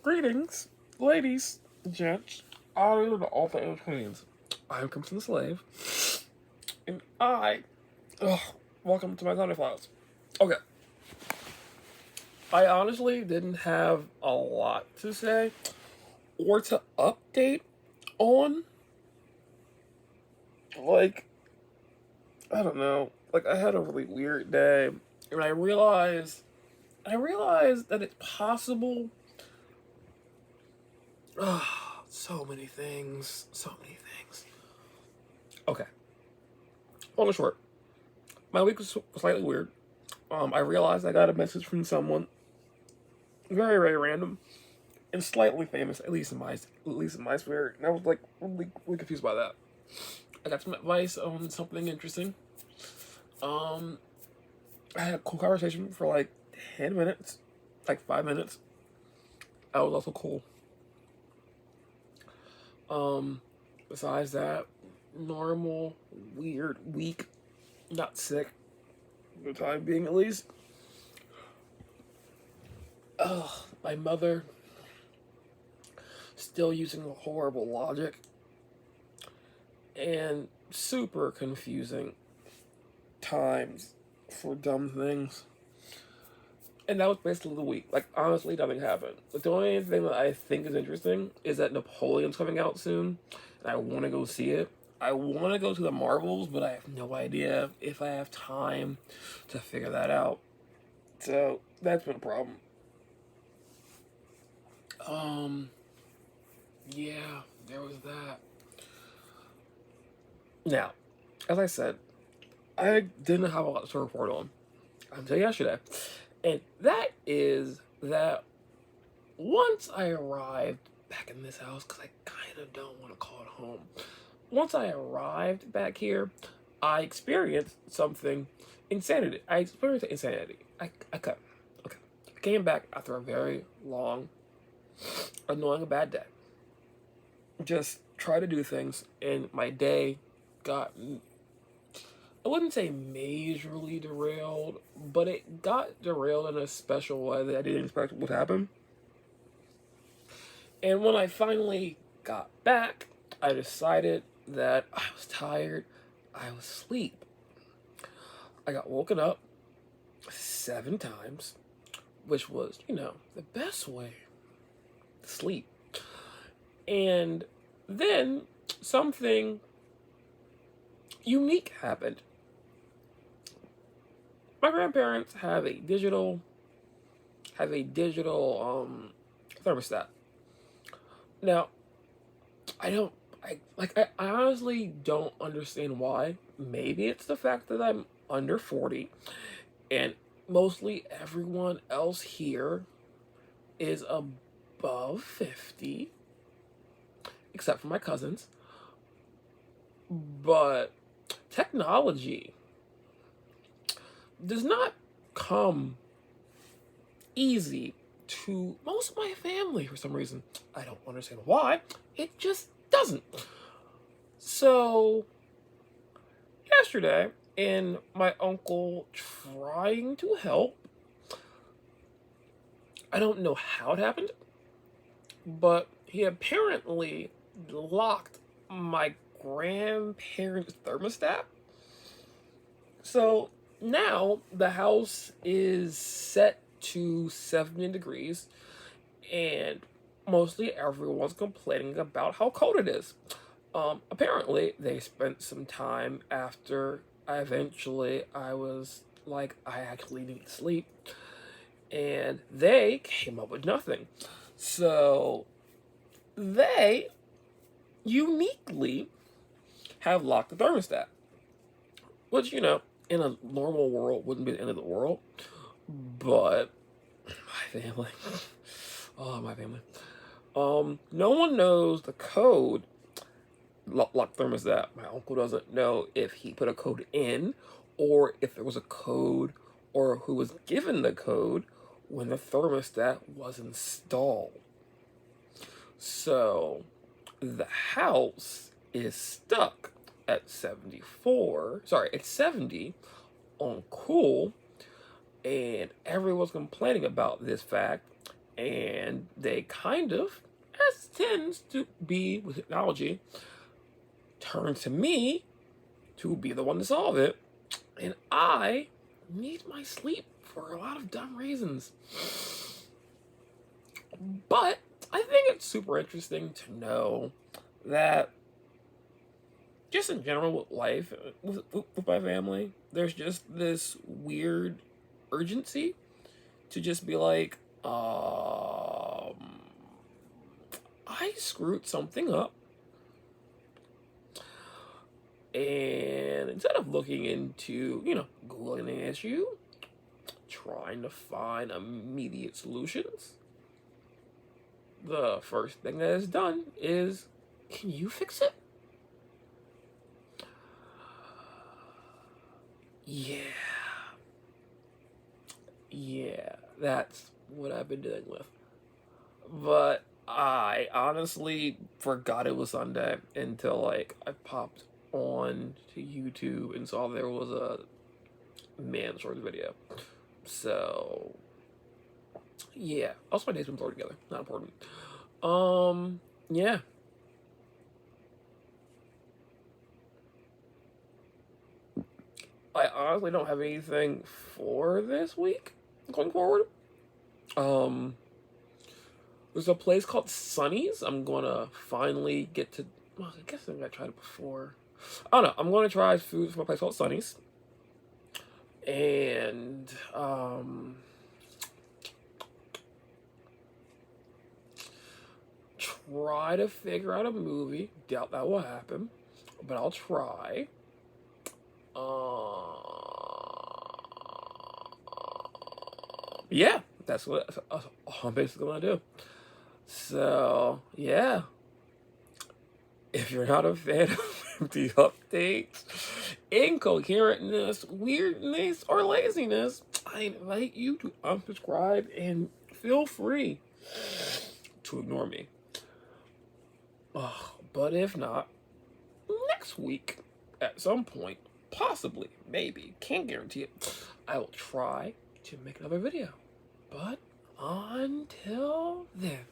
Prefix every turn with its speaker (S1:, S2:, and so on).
S1: Greetings, ladies, gents, all the all the in-betweens. I am Crimson Slave, and welcome to my Thunder Files. Okay, I honestly didn't have a lot to say or to update on. Like, I don't know. Like, I had a really weird day, and I realized that it's possible. So many things. So many things. Okay. Long and short, my week was slightly weird. I realized I got a message from someone very, very random and slightly famous, at least in my spirit, and I was like really confused by that. I got some advice on something interesting. Um, I had a cool conversation for like 10 minutes, like 5 minutes. That was also cool. Besides that, normal, weird week. Not sick, for the time being at least. My mother still using horrible logic and super confusing times for dumb things. And that was basically the week. Like, honestly, nothing happened. But the only thing that I think is interesting is that Napoleon's coming out soon, and I want to go see it. I want to go to the Marvels, but I have no idea if I have time to figure that out. So, that's been a problem. Yeah, there was that. Now, as I said, I didn't have a lot to report on until yesterday. And that is that once I arrived back in this house, because I kind of don't want to call it home, once I arrived back here, I experienced something insanity. I experienced insanity. I cut. Okay. I came back after a very long, annoying, bad day. Just try to do things, and my day got, I wouldn't say majorly derailed, but it got derailed in a special way that I didn't expect would happen. And when I finally got back, I decided that I was tired, I was asleep. I got woken up 7 times, which was, the best way to sleep. And then something unique happened. My grandparents have a thermostat. Now, I honestly don't understand why. Maybe it's the fact that I'm under 40 and mostly everyone else here is above 50, except for my cousins. But technology does not come easy to most of my family for some reason. I don't understand why. It just doesn't. So, yesterday, in my uncle trying to help, I don't know how it happened, but he apparently locked my grandparents' thermostat. So now the house is set to 70 degrees, and mostly everyone's complaining about how cold it is. Apparently, they spent some time after I was like, I actually need sleep, and they came up with nothing. So they uniquely have locked the thermostat, which, in a normal world wouldn't be the end of the world, but my family, oh, my family, no one knows the code lock thermostat. My uncle doesn't know if he put a code in or if there was a code or who was given the code when the thermostat was installed. So the house is stuck at 70 on cool, and everyone's complaining about this fact, And they kind of, as tends to be with technology, turn to me to be the one to solve it. And I need my sleep for a lot of dumb reasons. But I think it's super interesting to know that just in general with life, with my family, there's just this weird urgency to just be like, I screwed something up. And instead of looking into, Googling the issue, trying to find immediate solutions, the first thing that is done is, can you fix it? Yeah, that's what I've been dealing with. But I honestly forgot it was Sunday until I popped on to YouTube and saw there was a man short video. So yeah. Also my days been blurred together. Not important. Yeah. I honestly don't have anything for this week going forward. There's a place called Sunny's. I'm gonna finally get to. Well, I guess I think I tried it before. I don't know. I'm gonna try food from a place called Sunny's, and try to figure out a movie. Doubt that will happen, but I'll try. Yeah, that's what I'm basically gonna do. So yeah, if you're not a fan of empty updates, incoherentness, weirdness, or laziness, I invite you to unsubscribe and feel free to ignore me. But if not, next week, at some point, possibly, maybe, can't guarantee it, I will try to make another video. But until then.